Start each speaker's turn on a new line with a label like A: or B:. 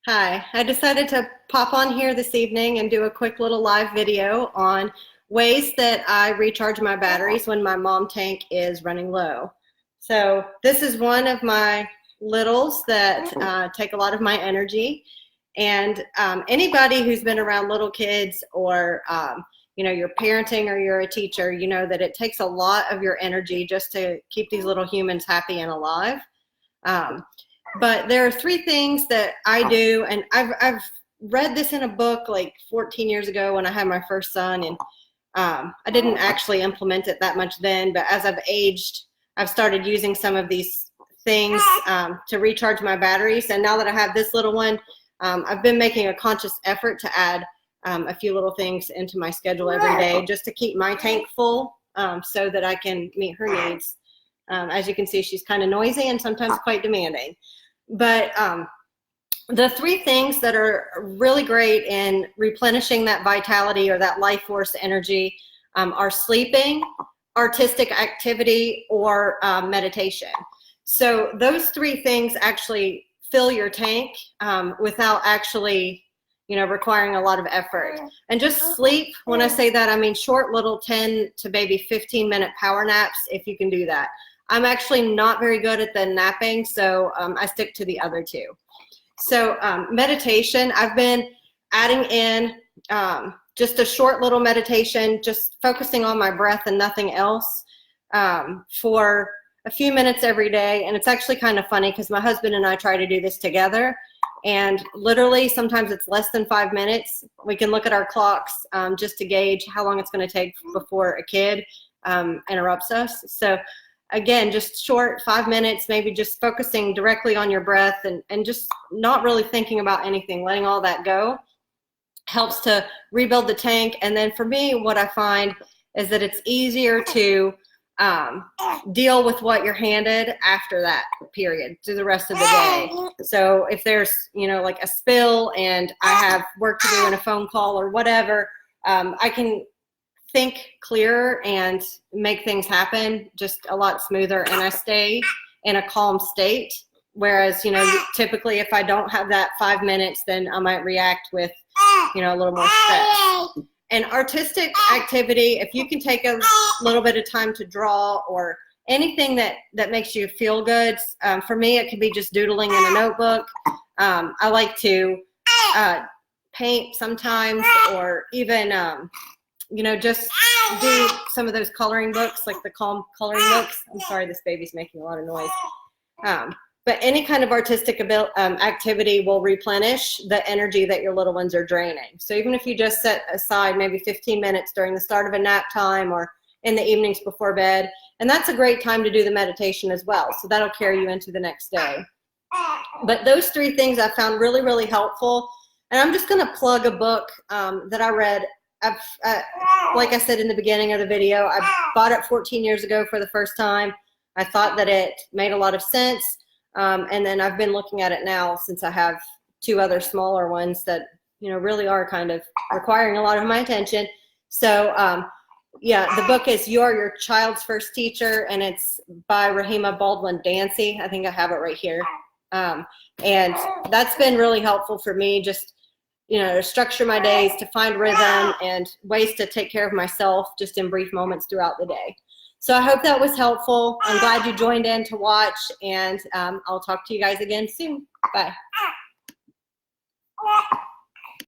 A: Hi, I decided to pop on here this evening and do a quick little live video on ways that I recharge my batteries when my mom tank is running low. So this is one of my littles that take a lot of my energy. And anybody who's been around little kids or you're parenting or you're a teacher, you know that it takes a lot of your energy just to keep these little humans happy and alive. But there are three things that I do, and I've read this in a book like 14 years ago when I had my first son, and I didn't actually implement it that much then, but as I've aged, I've started using some of these things to recharge my batteries. And now that I have this little one, I've been making a conscious effort to add a few little things into my schedule every day just to keep my tank full so that I can meet her needs. As you can see, she's kind of noisy and sometimes quite demanding. But the three things that are really great in replenishing that vitality or that life force energy are sleeping, artistic activity, or meditation. So those three things actually fill your tank without actually requiring a lot of effort. And just sleep, when I say that, I mean short little 10 to maybe 15-minute power naps if you can do that. I'm actually not very good at the napping, so I stick to the other two. So meditation, I've been adding in just a short little meditation, just focusing on my breath and nothing else for a few minutes every day. And it's actually kind of funny because my husband and I try to do this together. And literally, sometimes it's less than 5 minutes. We can look at our clocks just to gauge how long it's going to take before a kid interrupts us. So again, just short 5 minutes, maybe just focusing directly on your breath and just not really thinking about anything, letting all that go, helps to rebuild the tank. And then for me, what I find is that it's easier to deal with what you're handed after that period through the rest of the day. So if there's, like a spill and I have work to do in a phone call or whatever, I can think clearer and make things happen just a lot smoother, and I stay in a calm state. Whereas, typically if I don't have that 5 minutes, then I might react with, a little more stress. And artistic activity, if you can take a little bit of time to draw or anything that makes you feel good. For me, it could be just doodling in a notebook. I like to paint sometimes, or even just do some of those coloring books, like the calm coloring books. I'm sorry, this baby's making a lot of noise. But any kind of artistic activity will replenish the energy that your little ones are draining. So even if you just set aside maybe 15 minutes during the start of a nap time or in the evenings before bed, and that's a great time to do the meditation as well. So that'll carry you into the next day. But those three things I found really, really helpful. And I'm just going to plug a book that I read. Like I said in the beginning of the video, I bought it 14 years ago for the first time. I thought that it made a lot of sense. And then I've been looking at it now since I have two other smaller ones that, really are kind of requiring a lot of my attention. So, yeah, the book is You Are Your Child's First Teacher, and it's by Rahima Baldwin Dancy. I think I have it right here. And that's been really helpful for me, just to structure my days, to find rhythm and ways to take care of myself just in brief moments throughout the day. So I hope that was helpful. I'm glad you joined in to watch, and I'll talk to you guys again soon. Bye.